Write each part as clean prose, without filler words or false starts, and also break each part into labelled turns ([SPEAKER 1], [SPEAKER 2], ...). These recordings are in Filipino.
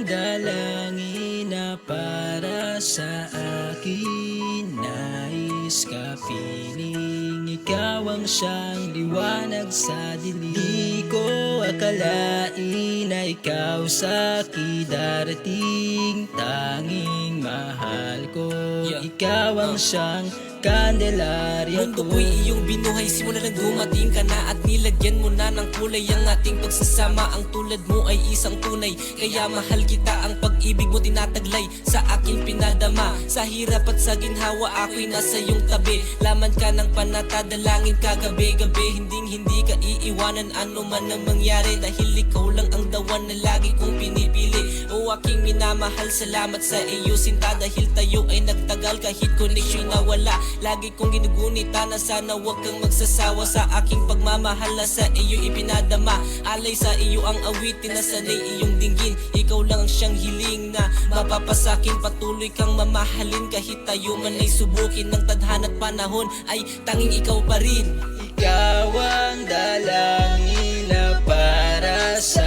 [SPEAKER 1] ang dalangin na para sa akin. Nais ka piling, ikaw ang siyang liwanag sa dilim. Di ko akalain na ikaw sa akin darating. Tanging mahal ko, ikaw ang siyang Candelaria ko.
[SPEAKER 2] Mundo ko'y iyong binuhay, simula nang dumating ka na at nilagyan mo na ng kulay ang ating pagsasama. Ang tulad mo ay isang tunay, kaya mahal kita. Ang pag-ibig mo tinataglay, sa akin pinadama. Sa hirap at sa ginhawa, ako'y nasa iyong tabi. Laman ka ng panata, dalangin ka gabi-gabi. Hindi ka iiwanan, ano man ang mangyari, dahil ikaw lang ang dawan na lagi kong pinipili. O aking minamahal, salamat sa iyo sinta, dahil tayo ay nagtagal kahit connection na wala. Lagi kong ginugunita na sana wag kang magsasawa sa aking pagmamahal na sa iyo ipinadama. Alay sa iyo ang awitin na sanay iyong dinggin. Ikaw lang ang siyang hiling na mapapasakin. Patuloy kang mamahalin kahit tayo man ay subukin ng tadhana at panahon, ay tanging ikaw pa rin.
[SPEAKER 1] Ikaw ang dalangin na para sa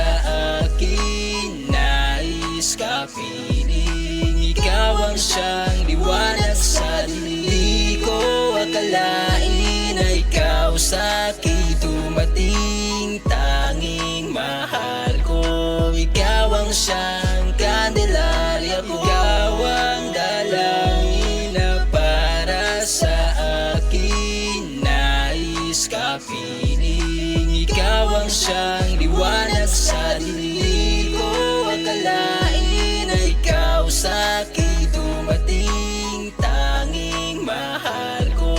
[SPEAKER 1] akin. Nais ka piling, ikaw ang siyang liwanag sa dilim. Di ko akalain na ikaw sa akin dumating. Tanging mahal ko, ikaw ang siyang Candelaria ko. Ikaw ang dalangin na para sa akin. Nais ka piling, ikaw ang siyang liwanag sa dilim. Di ko akalain na ikaw sa akin dumating. Tanging mahal ko,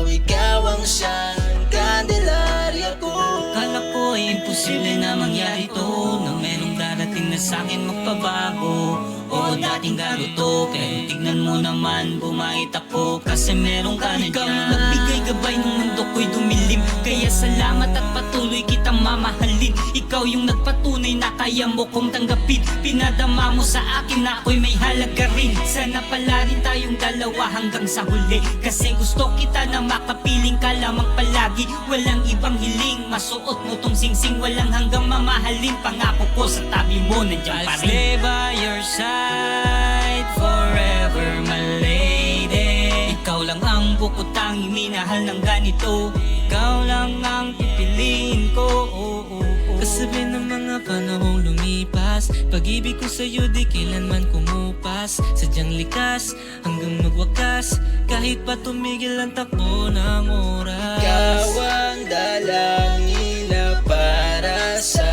[SPEAKER 1] ikaw ang siyang Candelaria ko.
[SPEAKER 3] Akala ko ay imposible na mangyari to, na merong darating na sa'kin magpabago. Oo, dating gago to, kaya tignan mo naman, bumait ako kasi meron ka na dyan. Ikaw yung nagbigay gabay ng mundo ko'y dumilim, kaya salamat at patuloy kitang mamahalin. Ikaw yung nagpatunay na kaya mo kong tanggapin. Pinadama mo sa akin na ako'y may halaga rin. Sana pala rin tayong dalawa hanggang sa huli, kasi gusto kita na makapiling ka lamang palagi. Walang ibang hiling, masuot mo tong singsing, walang hanggang mamahalin. Pangako ko sa tabi mo nandiyan pa rin. I'll stay by your side forever, my lady. Ikaw lang ang bukod tanging minahal ng ganito. Ikaw lang ang pipiliin ko.
[SPEAKER 2] Kasabi ng mga panahong lumipas, pag-ibig ko sa'yo di kailanman kumupas. Sadyang likas hanggang magwakas, kahit pa tumigil ang takbo ng oras.
[SPEAKER 1] Ikaw ang dalangin na para sa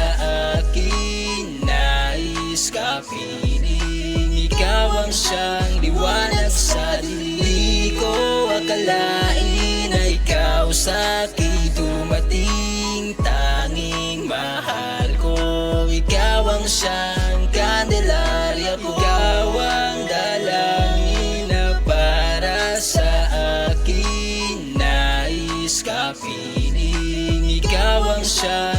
[SPEAKER 1] akin. Nais ka piling, ikaw ang siyang liwanag sa dilim. Di ko akalain na ikaw sa akin dumating. Tanging mahal ko, ikaw ang siyang Candelaria ko. Ikaw ang dalangin na para sa akin. Nais ka piling, ikaw ang siyang